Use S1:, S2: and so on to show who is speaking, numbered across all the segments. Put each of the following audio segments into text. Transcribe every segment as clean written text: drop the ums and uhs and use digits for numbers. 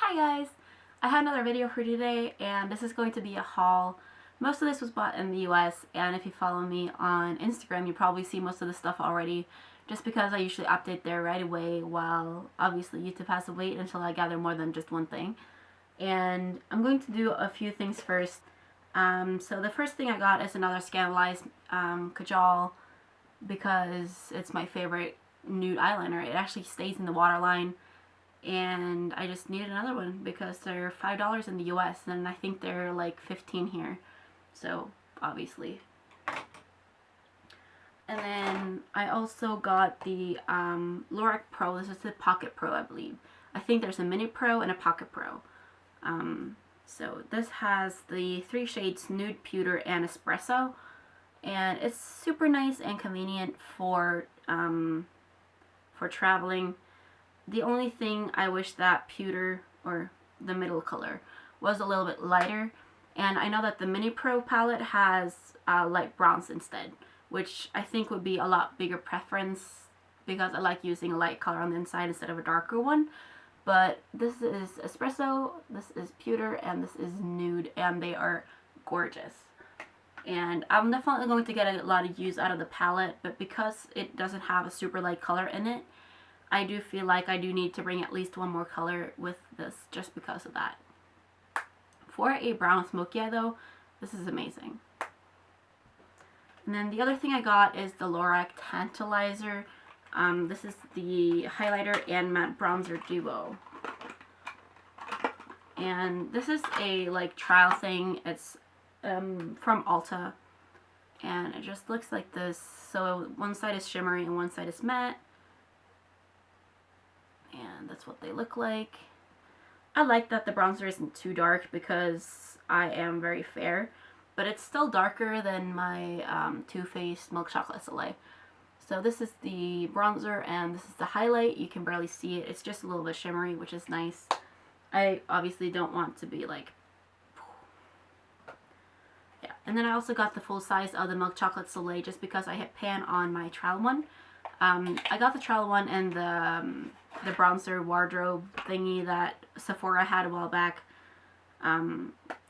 S1: Hi guys! I have another video for today, and this is going to be a haul. Most of this was bought in the US, and if you follow me on Instagram, you probably see most of the stuff already, just because I usually update there right away, while obviously YouTube has to wait until I gather more than just one thing. And I'm going to do a few things first. So the first thing I got is another Scandalized Kajal, because it's my favorite nude eyeliner. It actually stays in the waterline. And I just needed another one because they're $5 in the US and I think they're like 15 here, so obviously. And then I also got the Lorac Pro. This is the Pocket Pro, I believe. I think there's a Mini Pro and a Pocket Pro. So this has the 3 shades Nude, Pewter, and Espresso, and it's super nice and convenient for traveling. The only thing I wish that pewter, or the middle color, was a little bit lighter. And I know that the Mini Pro palette has light browns instead, which I think would be a lot bigger preference because I like using a light color on the inside instead of a darker one. But this is Espresso, this is Pewter, and this is Nude, and they are gorgeous. And I'm definitely going to get a lot of use out of the palette, but because it doesn't have a super light color in it, I do feel like I do need to bring at least one more color with this just because of that. For a brown smoky eye though, this is amazing. And then the other thing I got is the Lorac Tantalizer. This is the highlighter and matte bronzer duo. And this is a like trial thing. It's from Ulta. And it just looks like this. So one side is shimmery and one side is matte. And that's what they look like. I like that the bronzer isn't too dark because I am very fair, but it's still darker than my Too Faced Milk Chocolate Soleil. So this is the bronzer and this is the highlight. You can barely see it. It's just a little bit shimmery, which is nice. I obviously don't want to be like... Yeah. And then I also got the full size of the Milk Chocolate Soleil just because I hit pan on my trial one. I got the trial one and the bronzer wardrobe thingy that Sephora had a while back,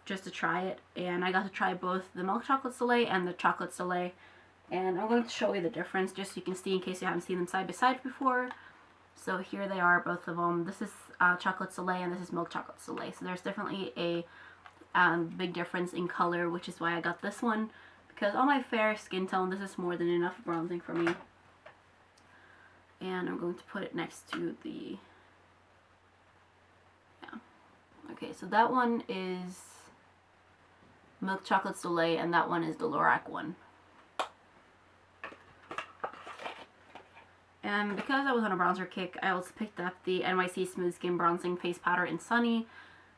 S1: just to try it. And I got to try both the Milk Chocolate Soleil and the Chocolate Soleil. And I'm going to show you the difference just so you can see in case you haven't seen them side by side before. So here they are, both of them. This is Chocolate Soleil and this is Milk Chocolate Soleil. So there's definitely a big difference in color, which is why I got this one. Because on my fair skin tone, this is more than enough bronzing for me. And I'm going to put it next to the, yeah. Okay, so that one is Milk Chocolate Soleil and that one is the Lorac one. And because I was on a bronzer kick, I also picked up the NYC Smooth Skin Bronzing Face Powder in Sunny,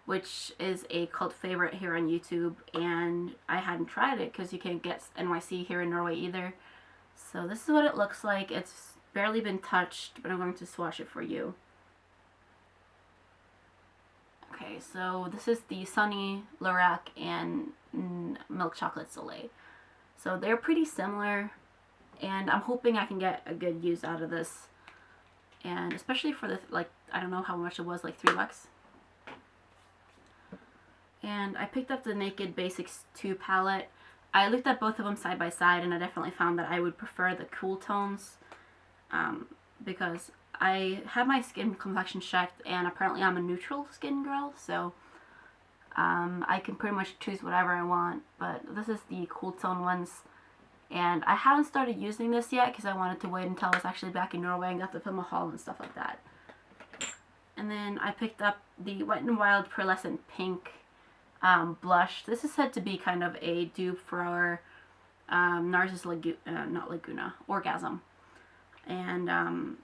S1: which is a cult favorite here on YouTube, and I hadn't tried it because you can't get NYC here in Norway either. So this is what it looks like. It's barely been touched, but I'm going to swatch it for you. Okay, so this is the Sunny, Lorac, and Milk Chocolate Soleil. So they're pretty similar, and I'm hoping I can get a good use out of this. And especially for the, like, I don't know how much it was, like $3. And I picked up the Naked Basics 2 palette. I looked at both of them side by side, and I definitely found that I would prefer the cool tones. Because I had my skin complexion checked and apparently I'm a neutral skin girl, so I can pretty much choose whatever I want, but this is the cool tone ones, and I haven't started using this yet because I wanted to wait until I was actually back in Norway and got to film a haul and stuff like that. And then I picked up the Wet n Wild Pearlescent Pink blush. This is said to be kind of a dupe for Orgasm. And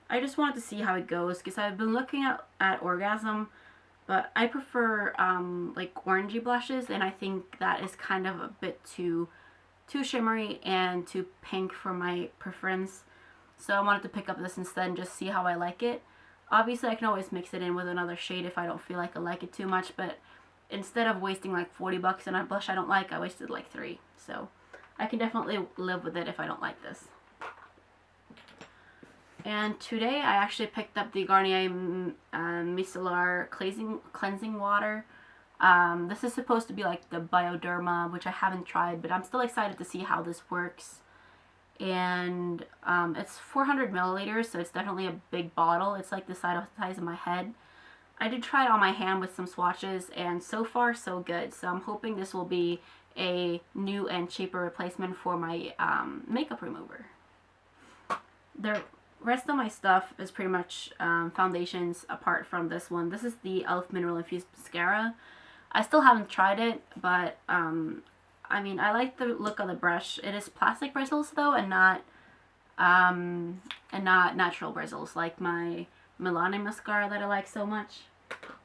S1: I just wanted to see how it goes because I've been looking at Orgasm, but I prefer like orangey blushes, and I think that is kind of a bit too shimmery and too pink for my preference. So I wanted to pick up this instead and just see how I like it. Obviously I can always mix it in with another shade if I don't feel like I like it too much, but instead of wasting like $40 on a blush I don't like, I wasted like $3. So I can definitely live with it if I don't like this. And today I actually picked up the Garnier Micellar Cleansing Water. This is supposed to be like the Bioderma, which I haven't tried, but I'm still excited to see how this works. And it's 400 milliliters, so it's definitely a big bottle. It's like the size of my head. I did try it on my hand with some swatches, and so far so good. So I'm hoping this will be a new and cheaper replacement for my makeup remover. The rest of my stuff is pretty much foundations apart from this one. This is the e.l.f. Mineral Infused Mascara. I still haven't tried it, but I mean, I like the look of the brush. It is plastic bristles though, and not natural bristles like my Milani mascara that I like so much.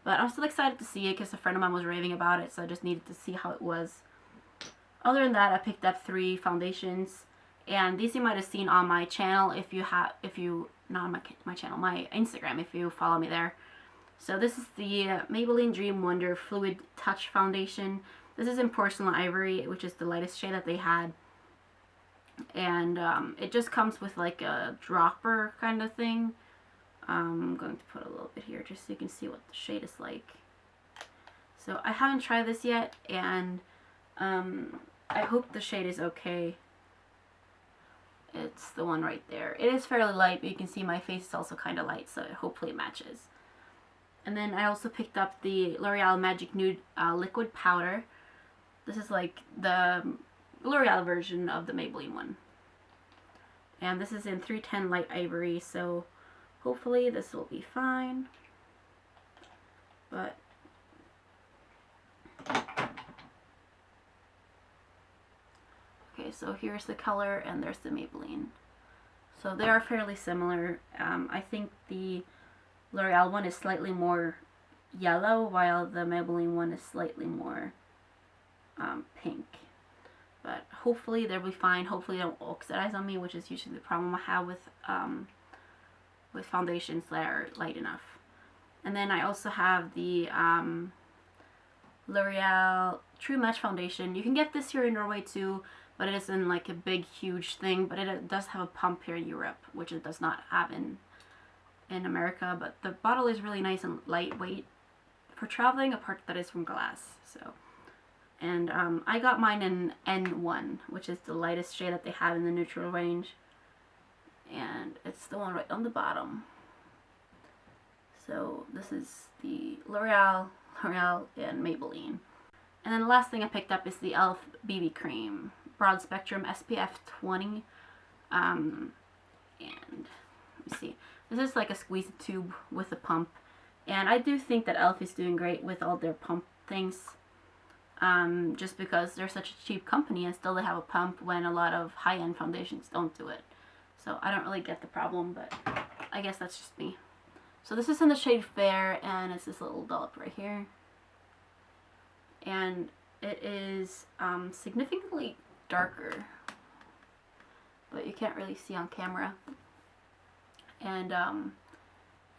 S1: But I'm still excited to see it because a friend of mine was raving about it, so I just needed to see how it was. Other than that, I picked up 3 foundations, and these you might have seen on my channel not on my channel, my Instagram, if you follow me there. So this is the Maybelline Dream Wonder Fluid Touch Foundation. This is in Porcelain Ivory, which is the lightest shade that they had. And it just comes with like a dropper kind of thing. I'm going to put a little bit here just so you can see what the shade is like. So I haven't tried this yet, and I hope the shade is okay. It's the one right there. It is fairly light, but you can see my face is also kind of light, so hopefully it matches. And then I also picked up the L'Oreal Magic Nude Liquid Powder. This is like the L'Oreal version of the Maybelline one. And this is in 310 Light Ivory, so hopefully this will be fine. But okay, so here's the color and there's the Maybelline. So they are fairly similar. I think the L'Oreal one is slightly more yellow, while the Maybelline one is slightly more pink. But hopefully they'll be fine. Hopefully they don't oxidize on me, which is usually the problem I have with foundations that are light enough. And then I also have the L'Oreal True Match Foundation. You can get this here in Norway too, but it isn't like a big, huge thing. But it does have a pump here in Europe, which it does not have in America. But the bottle is really nice and lightweight for traveling, apart that is from glass. So, and I got mine in N1, which is the lightest shade that they have in the neutral range. And it's the one right on the bottom. So this is the L'Oreal, and Maybelline. And then the last thing I picked up is the e.l.f. BB Cream. Broad Spectrum SPF 20. And let me see. This is like a squeeze tube with a pump. And I do think that e.l.f. is doing great with all their pump things. Just because they're such a cheap company and still they have a pump when a lot of high-end foundations don't do it. So I don't really get the problem, but I guess that's just me. So this is in the shade Fair, and it's this little dollop right here. And it is significantly darker, but you can't really see on camera. And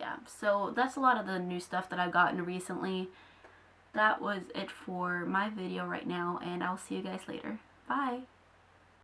S1: yeah, so that's a lot of the new stuff that I've gotten recently. That was it for my video right now, and I'll see you guys later. Bye!